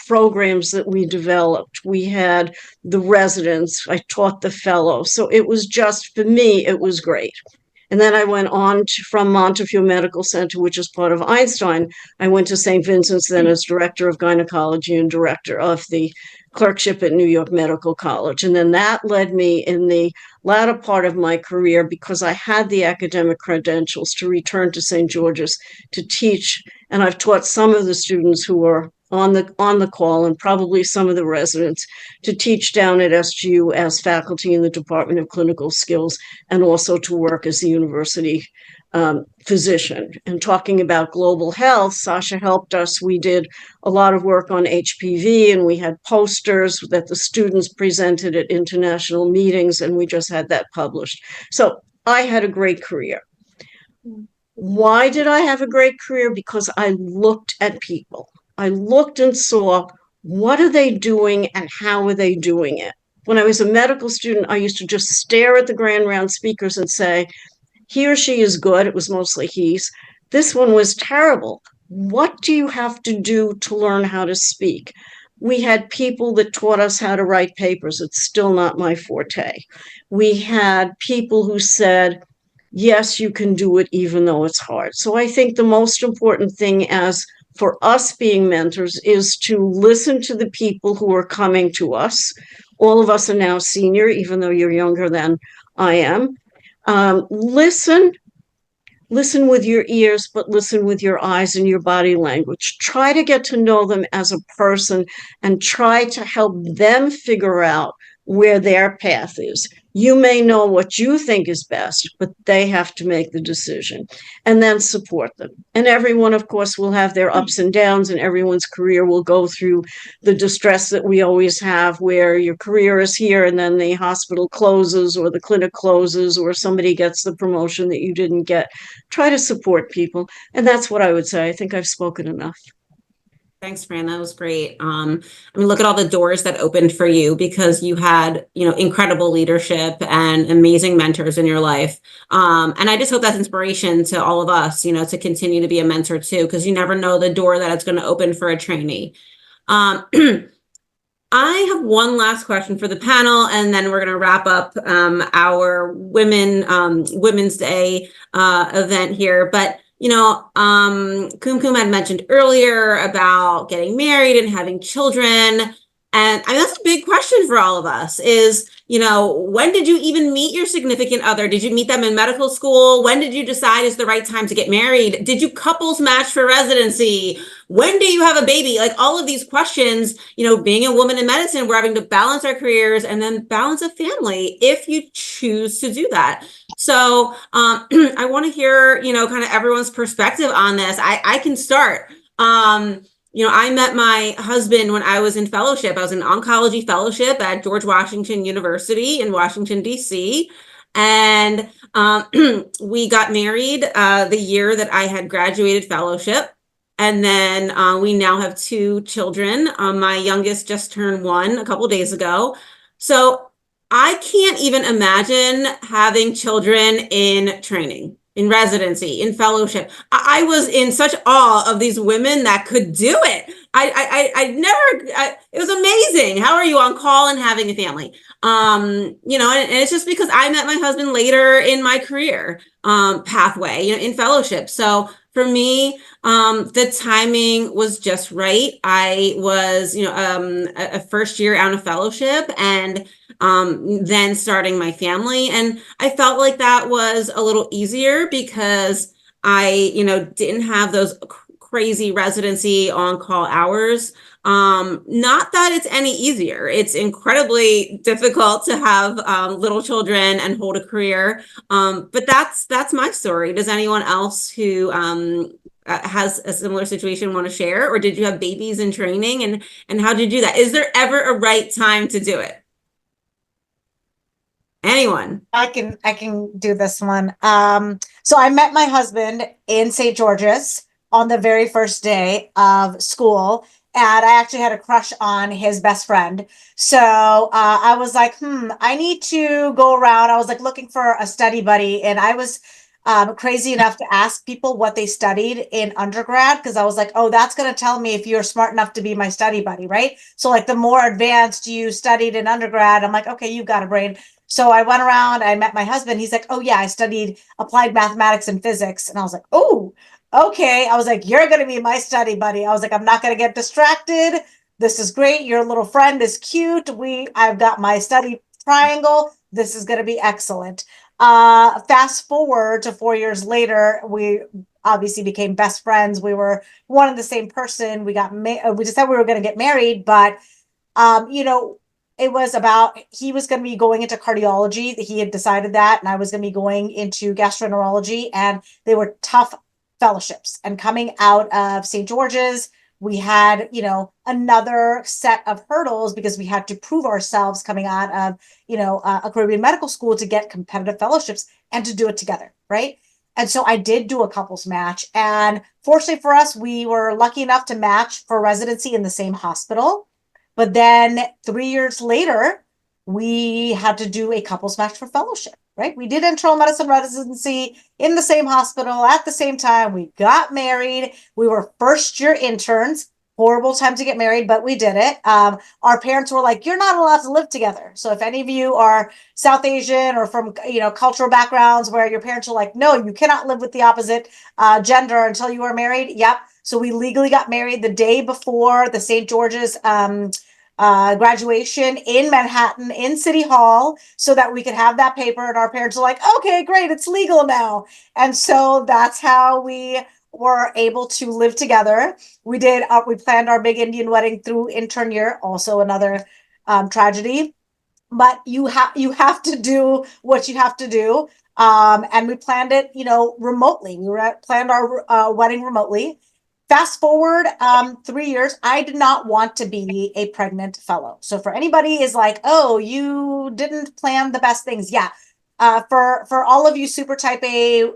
programs that we developed. We had the residents. I taught the fellows. So it was just, for me, it was great. And then I went on from Montefiore Medical Center, which is part of Einstein. I went to St. Vincent's then as director of gynecology and director of the clerkship at New York Medical College. And then that led me in the latter part of my career, because I had the academic credentials, to return to St. George's to teach. And I've taught some of the students who are on the call, and probably some of the residents, to teach down at SGU as faculty in the Department of Clinical Skills, and also to work as the university physician. And talking about global health, Sasha helped us. We did a lot of work on HPV, and we had posters that the students presented at international meetings, and we just had that published. So I had a great career. Why did I have a great career? Because I looked at people. I looked and saw, what are they doing and how are they doing it? When I was a medical student, I used to just stare at the grand round speakers and say, he or she is good. It was mostly he's. This one was terrible. What do you have to do to learn how to speak? We had people that taught us how to write papers. It's still not my forte. We had people who said, yes, you can do it even though it's hard. So I think the most important thing for us being mentors is to listen to the people who are coming to us. All of us are now senior, even though you're younger than I am. Listen with your ears, but listen with your eyes and your body language. Try to get to know them as a person and try to help them figure out where their path is. You may know what you think is best, but they have to make the decision, and then support them. And everyone, of course, will have their ups and downs, and everyone's career will go through the distress that we always have, where your career is here and then the hospital closes or the clinic closes or somebody gets the promotion that you didn't get. Try to support people. And that's what I would say. I think I've spoken enough. Thanks, Fran. That was great. I mean, look at all the doors that opened for you, because you had, incredible leadership and amazing mentors in your life. And I just hope that's inspiration to all of us, to continue to be a mentor too, because you never know the door that it's going to open for a trainee. I have one last question for the panel, and then we're going to wrap up our Women's Day event here. But Kum had mentioned earlier about getting married and having children. And I mean, that's a big question for all of us is, when did you even meet your significant other? Did you meet them in medical school? When did you decide is the right time to get married? Did you couples match for residency? When do you have a baby? Like all of these questions, being a woman in medicine, we're having to balance our careers and then balance a family if you choose to do that. So I want to hear, kind of everyone's perspective on this. I can start. I met my husband when I was in fellowship. I was in oncology fellowship at George Washington University in Washington, D.C. And we got married the year that I had graduated fellowship. And then we now have 2 children. My youngest just turned 1 a couple days ago. So I can't even imagine having children in training, in residency, in fellowship. I was in such awe of these women that could do it. It was amazing. How are you on call and having a family? You know, and it's just because I met my husband later in my career pathway, you know, in fellowship. So for me, the timing was just right. I was, you know, a first year out of fellowship and then starting my family. And I felt like that was a little easier because I, you know, didn't have those crazy residency on-call hours. Not that it's any easier. It's incredibly difficult to have little children and hold a career. But that's my story. Does anyone else who has a similar situation want to share? Or did you have babies in training and how did you do that? Is there ever a right time to do it? Anyone? I can do this one. So I met my husband in St. George's on the very first day of school, and I actually had a crush on his best friend. So I was like, I need to go around. I was like looking for a study buddy, and I was crazy enough to ask people what they studied in undergrad because I was like, oh, that's going to tell me if you're smart enough to be my study buddy, right? So like the more advanced you studied in undergrad, I'm like, okay, you've got a brain. So I went around, I met my husband. He's like, oh, yeah, I studied applied mathematics and physics. And I was like, oh, okay. I was like, you're going to be my study buddy. I was like, I'm not going to get distracted. This is great. Your little friend is cute. I've got my study triangle. This is going to be excellent. Fast forward to 4 years later, we obviously became best friends. We were one and the same person. We decided we were going to get married, but, you know, it was about, he was going to be going into cardiology. He had decided that, and I was going to be going into gastroenterology, and they were tough fellowships. And coming out of St. George's, we had, you know, another set of hurdles because we had to prove ourselves coming out of, you know, a Caribbean medical school to get competitive fellowships and to do it together, right? And so I did do a couples match. And fortunately for us, we were lucky enough to match for residency in the same hospital. But then 3 years later, we had to do a couples match for fellowship, right? We did internal medicine residency in the same hospital at the same time. We got married. We were first year interns. Horrible time to get married, but we did it. Our parents were like, you're not allowed to live together. So if any of you are South Asian or from, you know, cultural backgrounds where your parents are like, no, you cannot live with the opposite gender until you are married. Yep. So we legally got married the day before the St. George's graduation in Manhattan in City Hall so that we could have that paper. And our parents are like, okay, great, it's legal now. And so that's how we were able to live together. We planned our big Indian wedding through intern year, also another tragedy. But you have to do what you have to do. And we planned it, you know, remotely. Planned our wedding remotely. Fast forward 3 years, I did not want to be a pregnant fellow. So for anybody is like, oh, you didn't plan the best things. Yeah. For all of you super type A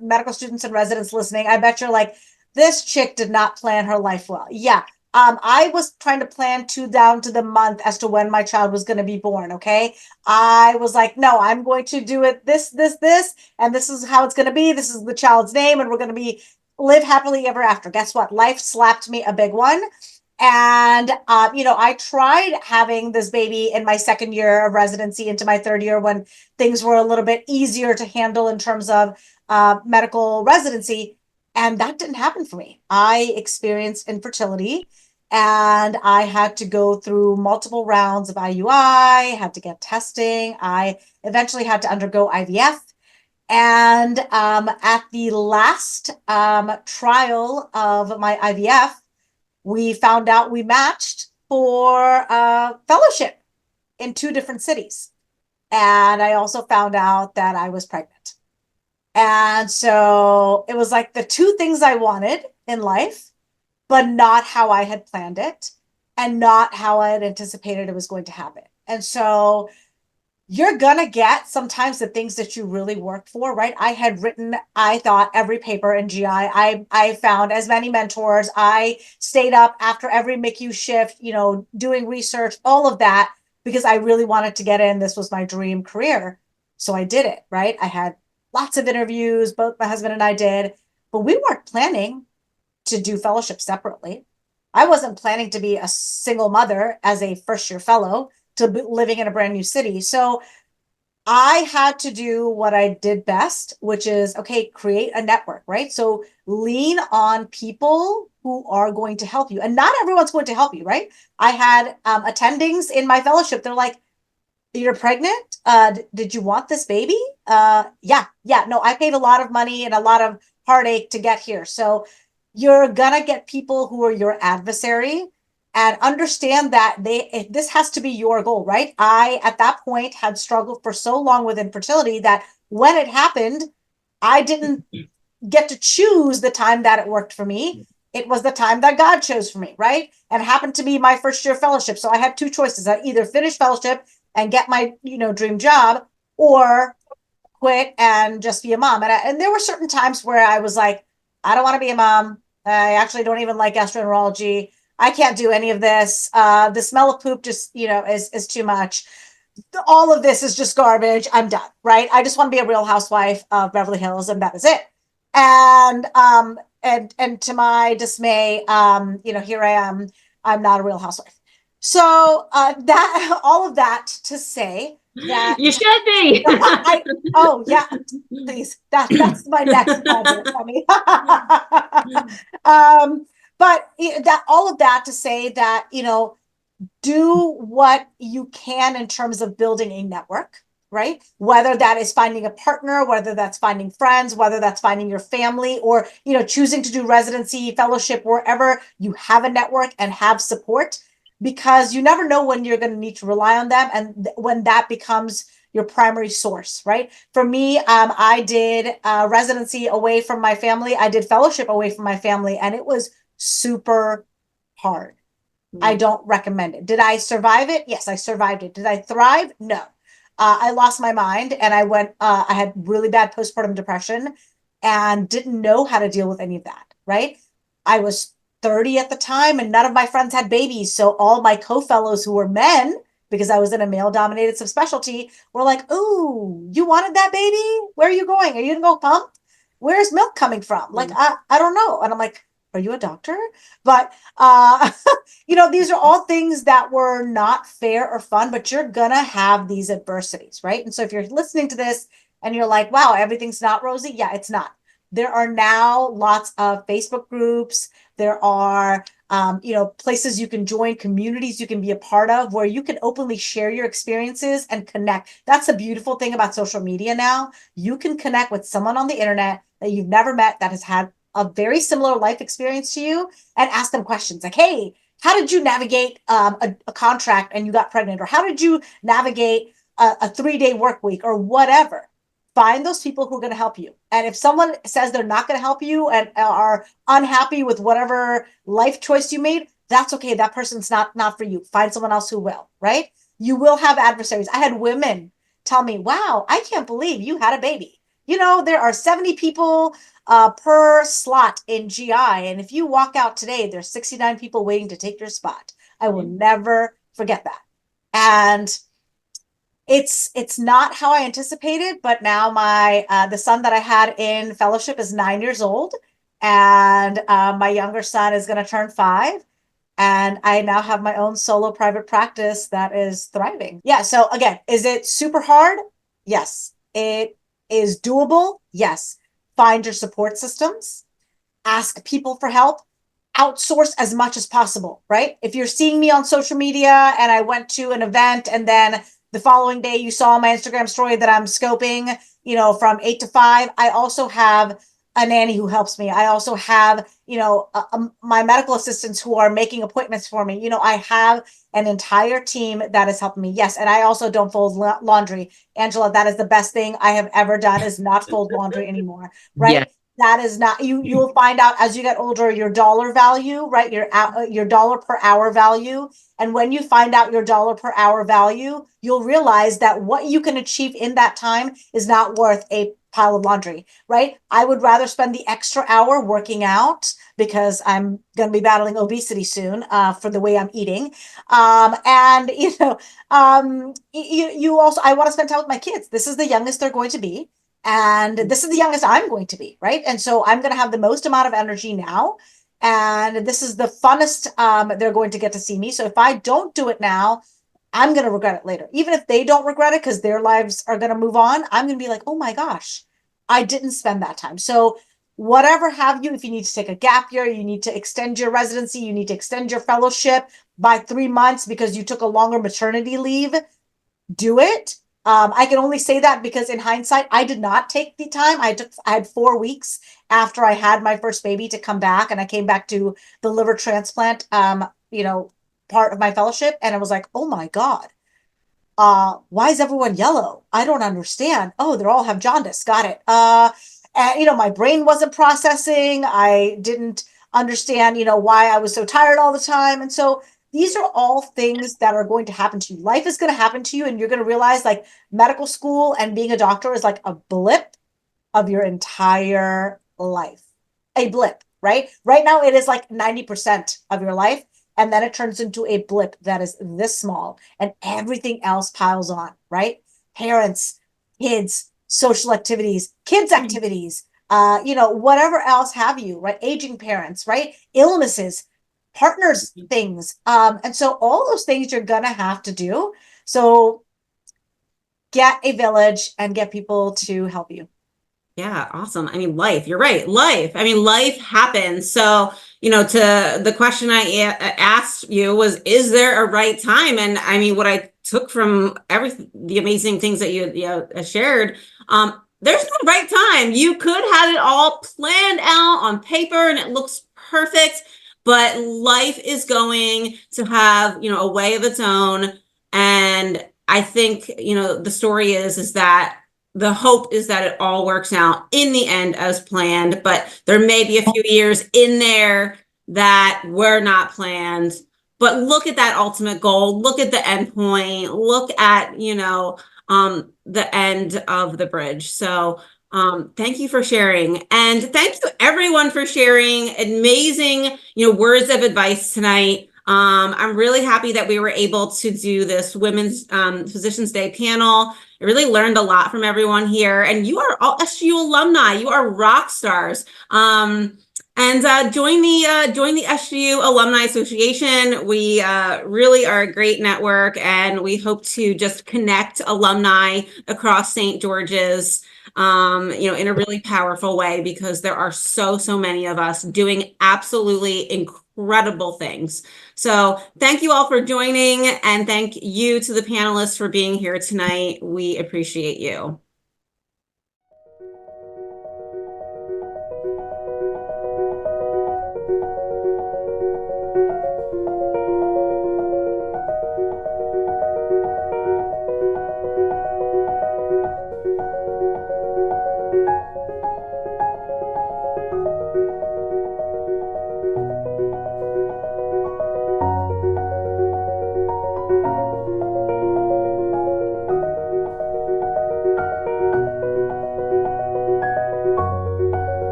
medical students and residents listening, I bet you're like, this chick did not plan her life well. Yeah. I was trying to plan down to the month as to when my child was going to be born. Okay. I was like, no, I'm going to do it this, and this is how it's going to be. This is the child's name, and we're going to live happily ever after. Guess what? Life slapped me a big one. And, you know, I tried having this baby in my second year of residency into my third year when things were a little bit easier to handle in terms of medical residency. And that didn't happen for me. I experienced infertility, and I had to go through multiple rounds of IUI, had to get testing. I eventually had to undergo IVF. And at the last trial of my IVF, we found out we matched for fellowship in 2 different cities. And I also found out that I was pregnant. And so it was like the 2 things I wanted in life, but not how I had planned it and not how I had anticipated it was going to happen. And so you're gonna get sometimes the things that you really work for, right? I had written, I thought, every paper in GI. I found as many mentors. I stayed up after every MICU shift, doing research, all of that, because I really wanted to get in. This was my dream career. So I did it, right? I had lots of interviews, both my husband and I did, but we weren't planning to do fellowship separately. I wasn't planning to be a single mother as a first year fellow to be living in a brand new city. So I had to do what I did best, which is, okay, create a network, right? So lean on people who are going to help you. And not everyone's going to help you, right? I had attendings in my fellowship. They're like, you're pregnant? Did you want this baby? Yeah. No, I paid a lot of money and a lot of heartache to get here. So you're gonna get people who are your adversary, and understand that this has to be your goal, right? I, at that point, had struggled for so long with infertility that when it happened, I didn't get to choose the time that it worked for me. It was the time that God chose for me, right? And it happened to be my first year fellowship. So I had two choices. I either finish fellowship and get my, dream job, or quit and just be a mom. And there were certain times where I was like, I don't want to be a mom. I actually don't even like gastroenterology. I can't do any of this. The smell of poop just, is too much. All of this is just garbage. I'm done, right? I just want to be a real housewife of Beverly Hills, and that is it. And to my dismay, here I am. I'm not a real housewife. So that all of that to say that You should be. oh yeah, please. That's my next project. I mean, but that all of that to say that do what you can in terms of building a network, right? Whether that is finding a partner, whether that's finding friends, whether that's finding your family, or choosing to do residency, fellowship, wherever you have a network and have support, because you never know when you're going to need to rely on them, and when that becomes your primary source, right? For me, I did residency away from my family. I did fellowship away from my family, and it was super hard. I don't recommend it. Did I survive it? Yes, I survived it. Did I thrive? No. I lost my mind, and I had really bad postpartum depression and didn't know how to deal with any of that, right? I was 30 at the time, and none of my friends had babies. So all my co-fellows who were men, because I was in a male-dominated subspecialty, were like, "Ooh, you wanted that baby? Where are you going? Are you gonna go pump? Where's milk coming from?" Like, I don't know. And I'm like, "Are you a doctor?" But these are all things that were not fair or fun, but you're gonna have these adversities, right? And so if you're listening to this and you're like, wow, everything's not rosy, yeah, it's not. There are now lots of Facebook groups. There are places you can join, communities you can be a part of, where you can openly share your experiences and connect. That's the beautiful thing about social media now. You can connect with someone on the internet that you've never met, that has had a very similar life experience to you, and ask them questions like, hey, how did you navigate a contract and you got pregnant? Or how did you navigate a 3-day work week, or whatever? Find those people who are going to help you. And if someone says they're not going to help you and are unhappy with whatever life choice you made, that's okay. That person's not for you. Find someone else who will, right? You will have adversaries. I had women tell me, wow, I can't believe you had a baby. There are 70 people per slot in GI. And if you walk out today, there's 69 people waiting to take your spot. I will never forget that. And it's not how I anticipated, but now the son that I had in fellowship is 9 years old, and my younger son is going to turn 5. And I now have my own solo private practice that is thriving. Yeah. So again, is it super hard? Yes. It is doable. Yes. Find your support systems, ask people for help, outsource as much as possible, right? If you're seeing me on social media and I went to an event and then the following day you saw my Instagram story that I'm scoping, from 8 to 5, I also have a nanny who helps me. I also have, my medical assistants who are making appointments for me. I have an entire team that is helping me. Yes. And I also don't fold laundry. Angela, that is the best thing I have ever done, is not fold laundry anymore. Right. Yeah. That is not, you will find out as you get older, your dollar value, right? Your dollar per hour value. And when you find out your dollar per hour value, you'll realize that what you can achieve in that time is not worth a pile of laundry, right? I would rather spend the extra hour working out because I'm going to be battling obesity soon, for the way I'm eating. And you also, I want to spend time with my kids. This is the youngest they're going to be. And this is the youngest I'm going to be, right? And so I'm going to have the most amount of energy now. And this is the funnest they're going to get to see me. So if I don't do it now, I'm going to regret it later. Even if they don't regret it because their lives are going to move on, I'm going to be like, oh my gosh, I didn't spend that time. So whatever have you, if you need to take a gap year, you need to extend your residency, you need to extend your fellowship by 3 months because you took a longer maternity leave, do it. I can only say that because in hindsight, I did not take the time. I had 4 weeks after I had my first baby to come back, and I came back to the liver transplant, part of my fellowship, and I was like, oh my God, why is everyone yellow? I don't understand. Oh, they all have jaundice. Got it. And my brain wasn't processing. I didn't understand, why I was so tired all the time. And so these are all things that are going to happen to you. Life is going to happen to you, and you're going to realize like medical school and being a doctor is like a blip of your entire life. A blip, right? Right now, it is like 90% of your life. And then it turns into a blip that is this small, and everything else piles on, right? Parents, kids, social activities, kids' activities, whatever else have you, right? Aging parents, right? Illnesses, partners, things. And so all those things you're going to have to do. So get a village and get people to help you. Yeah, awesome. I mean, life, you're right. Life. I mean, life happens. So, to the question I asked you was, is there a right time? And I mean, what I took from the amazing things that you shared, there's no right time. You could have it all planned out on paper and it looks perfect, but life is going to have, a way of its own. And I think, the story is that the hope is that it all works out in the end as planned, but there may be a few years in there that were not planned. But look at that ultimate goal. Look at the end point. Look at, the end of the bridge. So thank you for sharing. And thank you everyone for sharing amazing, words of advice tonight. I'm really happy that we were able to do this Women's Physicians Day panel. I really learned a lot from everyone here, and you are all SGU alumni. You are rock stars. And join the SGU Alumni Association. We really are a great network, and we hope to just connect alumni across St. George's, in a really powerful way, because there are so many of us doing absolutely incredible things. So thank you all for joining, and thank you to the panelists for being here tonight. We appreciate you.